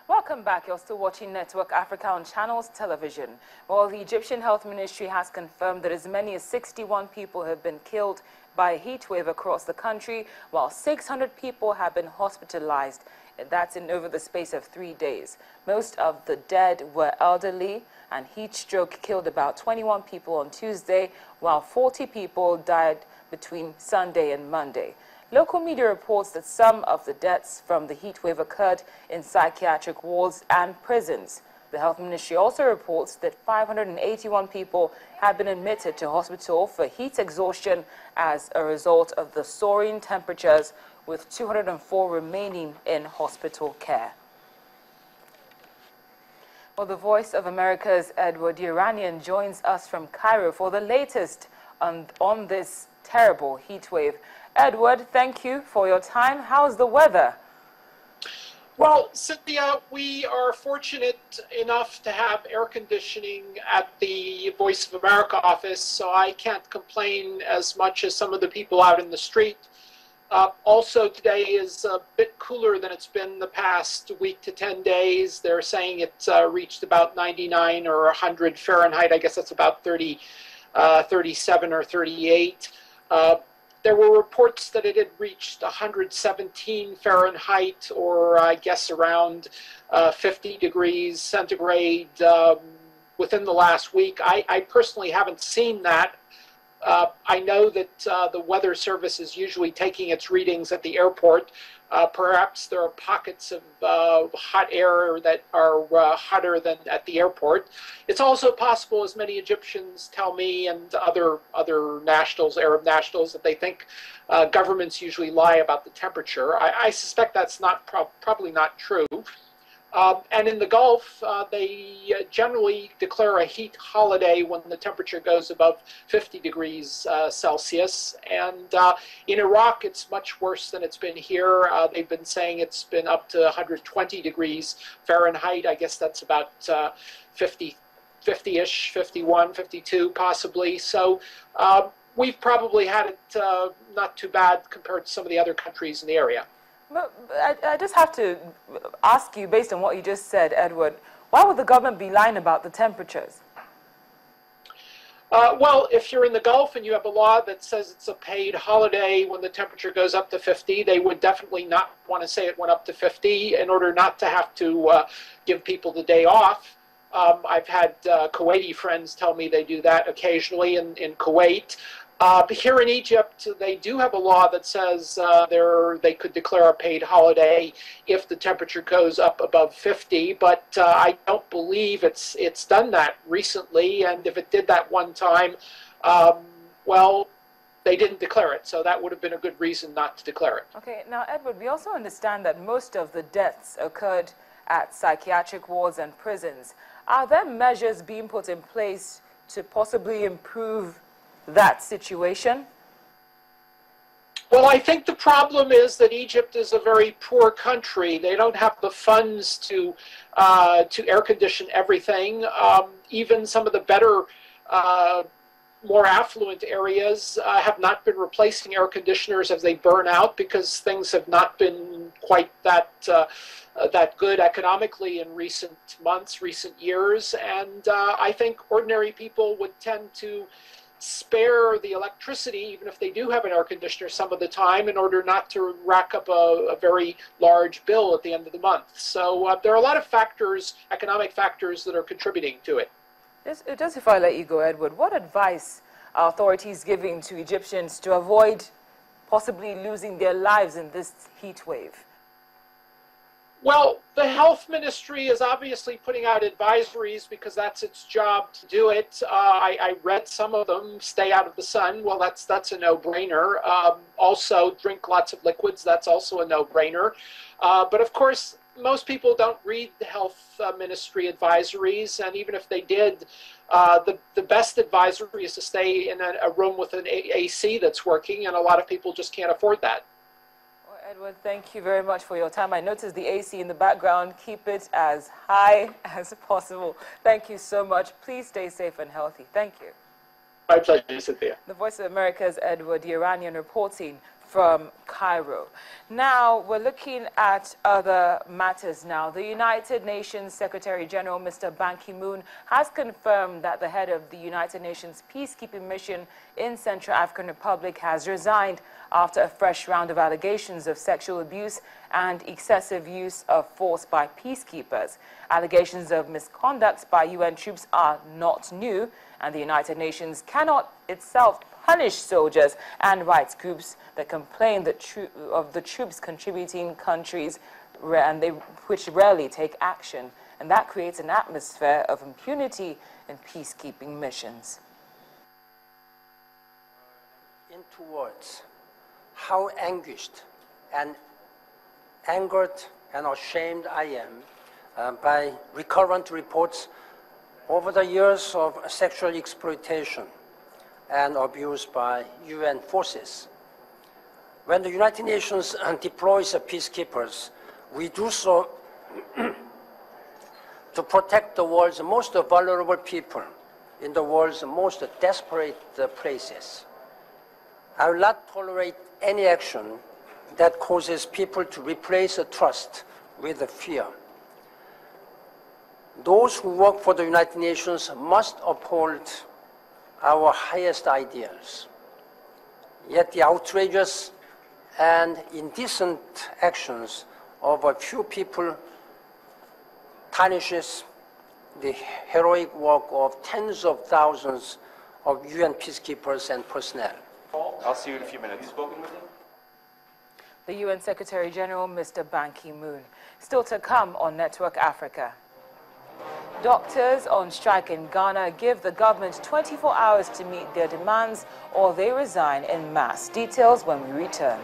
Welcome back. You're still watching Network Africa on Channels Television. Well, the Egyptian Health Ministry has confirmed that as many as 61 people have been killed by a heat wave across the country, while 600 people have been hospitalized. That's in over the space of 3 days. Most of the dead were elderly, and heat stroke killed about 21 people on Tuesday, while 40 people died between Sunday and Monday. Local media reports that some of the deaths from the heat wave occurred in psychiatric wards and prisons. The Health Ministry also reports that 581 people have been admitted to hospital for heat exhaustion as a result of the soaring temperatures, with 204 remaining in hospital care. Well, the Voice of America's Edward Iranian joins us from Cairo for the latest on this terrible heat wave. Edward, thank you for your time. How's the weather? Well, Cynthia, we are fortunate enough to have air conditioning at the Voice of America office, so I can't complain as much as some of the people out in the street. Also, today is a bit cooler than it's been the past week to 10 days. They're saying it's reached about 99 or 100 Fahrenheit. I guess that's about 37 or 38. There were reports that it had reached 117 Fahrenheit, or I guess around 50 degrees centigrade within the last week. I personally haven't seen that. I know that the Weather Service is usually taking its readings at the airport. Perhaps there are pockets of hot air that are hotter than at the airport. It's also possible, as many Egyptians tell me and other nationals, Arab nationals, that they think governments usually lie about the temperature. I suspect that's probably not true. And in the Gulf, they generally declare a heat holiday when the temperature goes above 50 degrees Celsius. And in Iraq, it's much worse than it's been here. They've been saying it's been up to 120 degrees Fahrenheit. I guess that's about 50-ish, 51, 52 possibly. So we've probably had it not too bad compared to some of the other countries in the area. But I just have to ask you, based on what you just said, Edward, why would the government be lying about the temperatures? Well, if you're in the Gulf and you have a law that says it's a paid holiday when the temperature goes up to 50, they would definitely not want to say it went up to 50 in order not to have to give people the day off. I've had Kuwaiti friends tell me they do that occasionally in Kuwait. Here in Egypt, they do have a law that says they could declare a paid holiday if the temperature goes up above 50, but I don't believe it's done that recently, and if it did that one time, well, they didn't declare it, so that would have been a good reason not to declare it. Okay, now, Edward, we also understand that most of the deaths occurred at psychiatric wards and prisons. Are there measures being put in place to possibly improve that situation? Well, I think the problem is that Egypt is a very poor country. They don't have the funds to air condition everything. Even some of the better, more affluent areas have not been replacing air conditioners as they burn out because things have not been quite that good economically in recent months, recent years. And I think ordinary people would tend to spare the electricity, even if they do have an air conditioner some of the time, in order not to rack up a very large bill at the end of the month. So there are a lot of factors, economic factors, that are contributing to it. Just if I let you go, Edward, what advice are authorities giving to Egyptians to avoid possibly losing their lives in this heat wave? Well, the health ministry is obviously putting out advisories because that's its job to do it. I read some of them. Stay out of the sun. Well, that's a no-brainer. Also, drink lots of liquids. That's also a no-brainer. But of course, most people don't read the health ministry advisories, and even if they did, the best advisory is to stay in a room with an AC that's working, and a lot of people just can't afford that. Edward, thank you very much for your time. I noticed the AC in the background. Keep it as high as possible. Thank you so much. Please stay safe and healthy. Thank you. My pleasure, Cynthia. The Voice of America's Edward Iranian reporting from from Cairo. Now, we're looking at other matters now. The United Nations Secretary General, Mr. Ban Ki-moon, has confirmed that the head of the United Nations peacekeeping mission in Central African Republic has resigned after a fresh round of allegations of sexual abuse and excessive use of force by peacekeepers. Allegations of misconduct by UN troops are not new, and the United Nations cannot itself punish soldiers and rights groups that complain of the troops contributing countries which rarely take action. And that creates an atmosphere of impunity in peacekeeping missions. In 2 words, how anguished and angered and ashamed I am by recurrent reports over the years of sexual exploitation and abuse by UN forces. When the United Nations deploys peacekeepers, we do so to protect the world's most vulnerable people in the world's most desperate places. I will not tolerate any action that causes people to replace trust with fear. Those who work for the United Nations must uphold our highest ideals. Yet the outrageous and indecent actions of a few people tarnishes the heroic work of tens of thousands of UN peacekeepers and personnel. I'll see you in a few minutes. The UN Secretary General, Mr. Ban Ki-moon. Still to come on Network Africa. Doctors on strike in Ghana give the government 24 hours to meet their demands or they resign en masse. Details when we return.